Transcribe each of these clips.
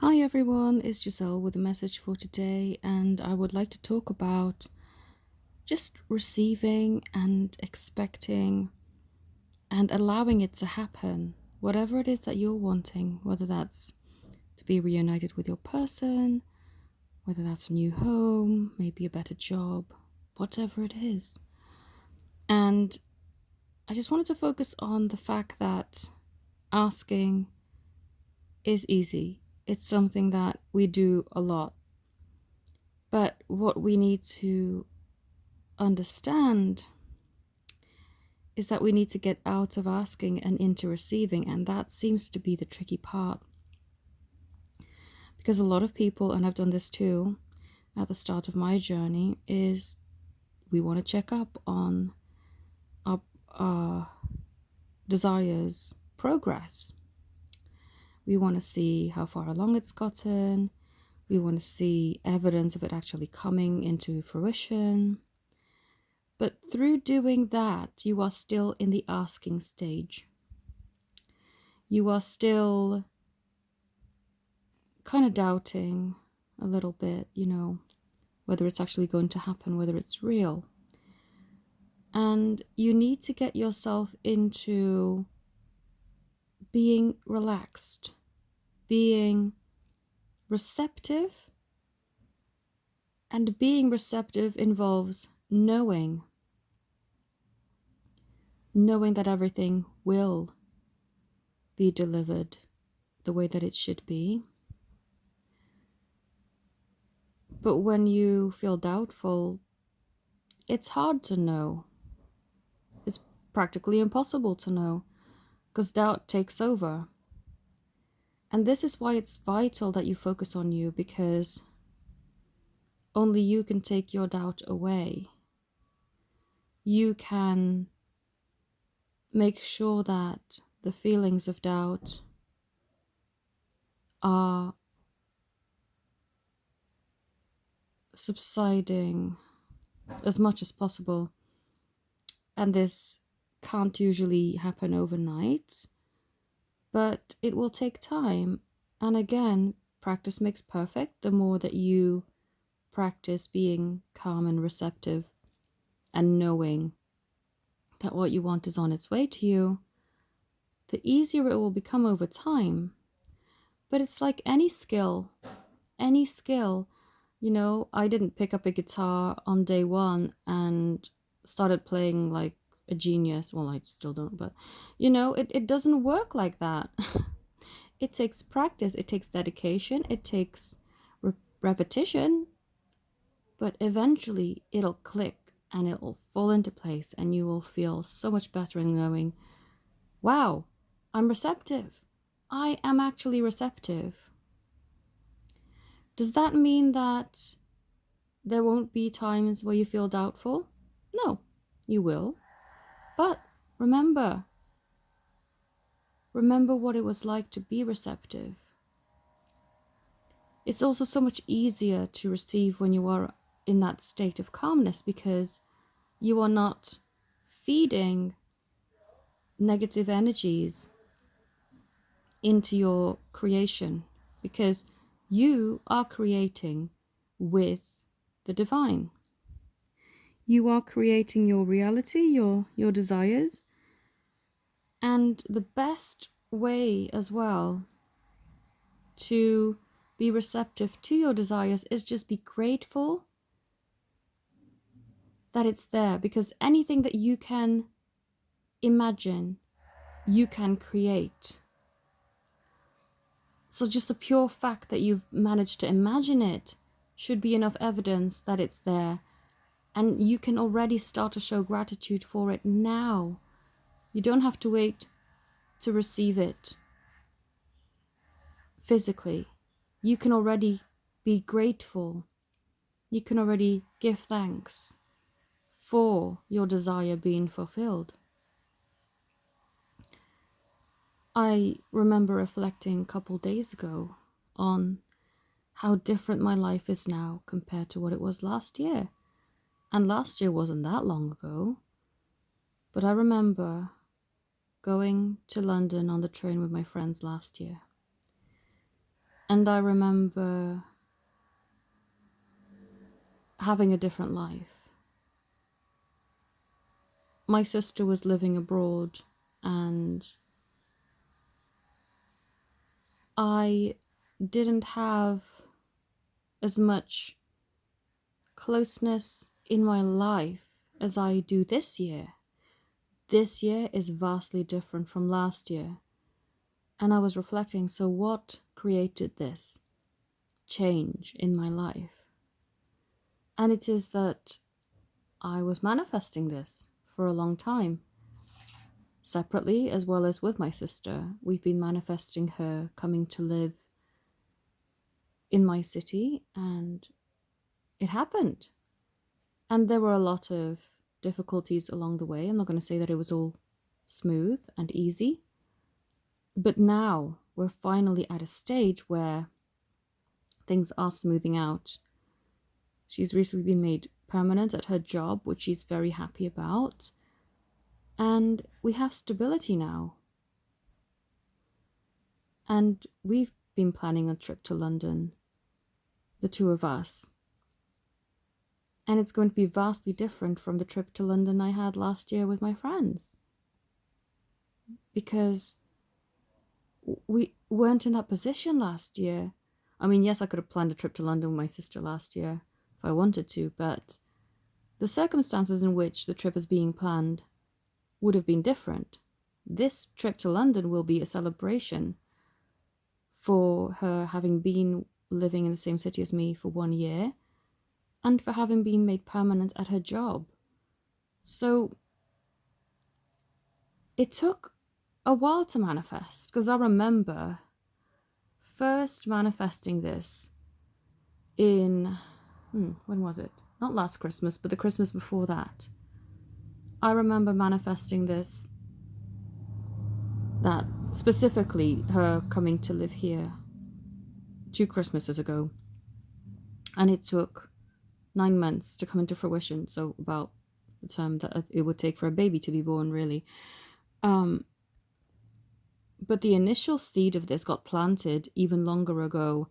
Hi everyone, it's Giselle with a message for today, and I would like to talk about just receiving and expecting and allowing it to happen. Whatever it is that you're wanting, whether that's to be reunited with your person, whether that's a new home, maybe a better job, whatever it is. And I just wanted to focus on the fact that asking is easy. It's something that we do a lot. But what we need to understand is that we need to get out of asking and into receiving, and that seems to be the tricky part. Because a lot of people, and I've done this too at the start of my journey, is we want to check up on our desires' progress. We want to see how far along it's gotten. We want to see evidence of it actually coming into fruition. But through doing that, you are still in the asking stage. You are still kind of doubting a little bit, whether it's actually going to happen, whether it's real. And you need to get yourself into being relaxed, being receptive. And being receptive involves knowing that everything will be delivered the way that it should be. But when you feel doubtful, it's hard to know. It's practically impossible to know because doubt takes over. And this is why it's vital that you focus on you, because only you can take your doubt away. You can make sure that the feelings of doubt are subsiding as much as possible. And this can't usually happen overnight, but it will take time. And again, practice makes perfect. The more that you practice being calm and receptive and knowing that what you want is on its way to you, the easier it will become over time. But it's like any skill. I didn't pick up a guitar on day one and started playing like a genius. Well, I still don't, but it doesn't work like that. It takes practice, it takes dedication, it takes repetition, but eventually it'll click and it'll fall into place, and you will feel so much better in knowing, wow, I'm receptive. I am actually receptive. Does that mean that there won't be times where you feel doubtful? No, you will. But remember what it was like to be receptive. It's also so much easier to receive when you are in that state of calmness, because you are not feeding negative energies into your creation, because you are creating with the divine. You are creating your reality, your desires. And the best way as well to be receptive to your desires is just be grateful that it's there, because anything that you can imagine, you can create. So just the pure fact that you've managed to imagine it should be enough evidence that it's there, and you can already start to show gratitude for it now. You don't have to wait to receive it physically. You can already be grateful. You can already give thanks for your desire being fulfilled. I remember reflecting a couple days ago on how different my life is now compared to what it was last year. And last year wasn't that long ago. But I remember going to London on the train with my friends last year. And I remember having a different life. My sister was living abroad, and I didn't have as much closeness in my life as I do this year. This year is vastly different from last year. And I was reflecting, so what created this change in my life? And it is that I was manifesting this for a long time. Separately, as well as with my sister, we've been manifesting her coming to live in my city, and it happened. And there were a lot of difficulties along the way. I'm not going to say that it was all smooth and easy, but now we're finally at a stage where things are smoothing out. She's recently been made permanent at her job, which she's very happy about. And we have stability now. And we've been planning a trip to London, the two of us. And it's going to be vastly different from the trip to London I had last year with my friends. Because we weren't in that position last year. I mean, yes, I could have planned a trip to London with my sister last year if I wanted to, but the circumstances in which the trip is being planned would have been different. This trip to London will be a celebration for her having been living in the same city as me for 1 year and for having been made permanent at her job. So it took a while to manifest, because I remember first manifesting this in, when was it? Not last Christmas, but the Christmas before that. I remember manifesting this, that specifically her coming to live here 2 Christmases ago. And it took 9 months to come into fruition. So about the time that it would take for a baby to be born, really. But the initial seed of this got planted even longer ago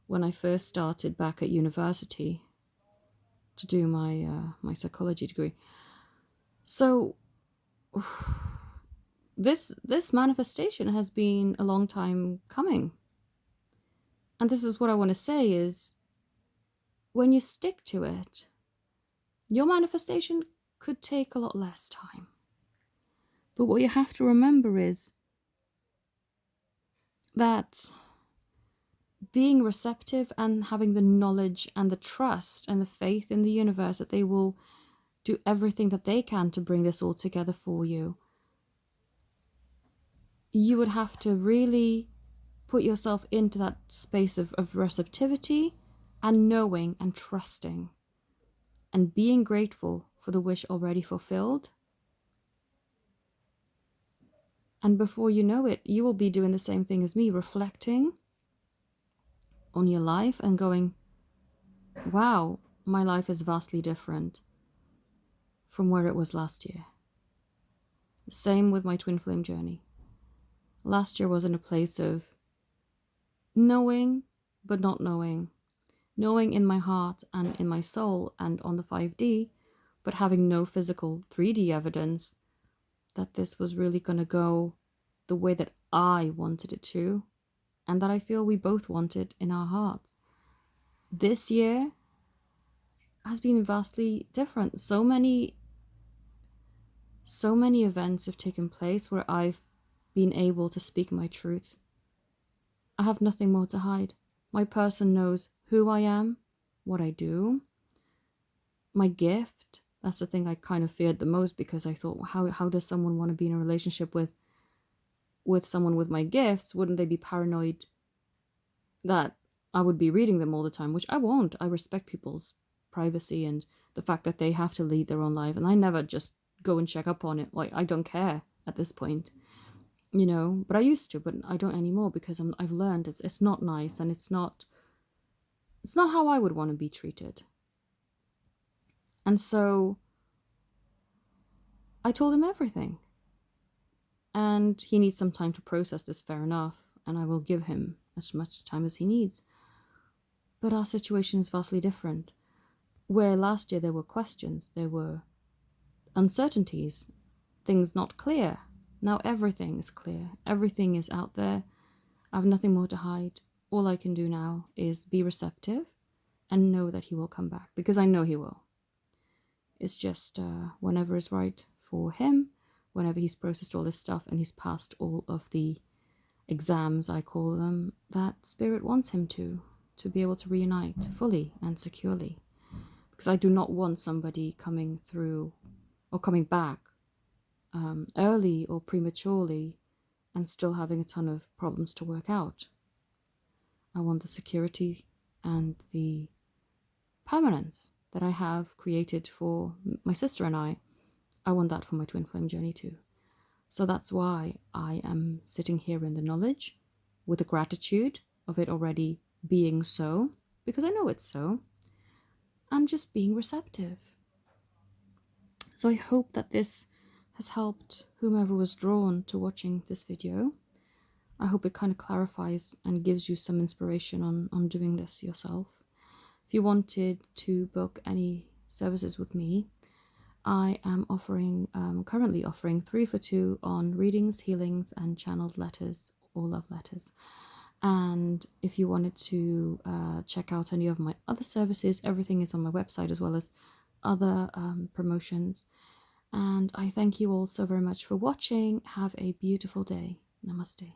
when I first started back at university to do my psychology degree. So this manifestation has been a long time coming. And this is what I want to say is, when you stick to it, your manifestation could take a lot less time. But what you have to remember is that being receptive and having the knowledge and the trust and the faith in the universe that they will do everything that they can to bring this all together for you, you would have to really put yourself into that space of receptivity and knowing and trusting and being grateful for the wish already fulfilled. And before you know it, you will be doing the same thing as me, reflecting on your life and going, wow, my life is vastly different from where it was last year. Same with my twin flame journey. Last year was in a place of knowing, but not knowing. Knowing in my heart and in my soul and on the 5D, but having no physical 3D evidence that this was really going to go the way that I wanted it to, and that I feel we both want it in our hearts. This year has been vastly different. So many events have taken place where I've been able to speak my truth. I have nothing more to hide. My person knows who I am, what I do, my gift. That's the thing I kind of feared the most, because I thought, how does someone want to be in a relationship with someone with my gifts? Wouldn't they be paranoid that I would be reading them all the time? Which I won't. I respect people's privacy and the fact that they have to lead their own life, and I never just go and check up on it. Like, I don't care at this point, but I used to, but I don't anymore, because I've learned it's not nice, and it's not how I would want to be treated. And so I told him everything. And he needs some time to process this, fair enough, and I will give him as much time as he needs. But our situation is vastly different. Where last year there were questions, there were uncertainties, things not clear. Now everything is clear. Everything is out there. I have nothing more to hide. All I can do now is be receptive and know that he will come back, because I know he will. It's just whenever is right for him, whenever he's processed all this stuff and he's passed all of the exams, I call them, that Spirit wants him to be able to reunite fully and securely. Because I do not want somebody coming through or coming back early or prematurely and still having a ton of problems to work out. I want the security and the permanence that I have created for my sister and I want that for my twin flame journey too. So that's why I am sitting here in the knowledge with the gratitude of it already being so, because I know it's so, and just being receptive. So I hope that this has helped whomever was drawn to watching this video. I hope it kind of clarifies and gives you some inspiration on doing this yourself. If you wanted to book any services with me, I am currently offering 3 for 2 on readings, healings, and channeled letters or love letters. And if you wanted to check out any of my other services, everything is on my website, as well as other promotions. And I thank you all so very much for watching. Have a beautiful day. Namaste.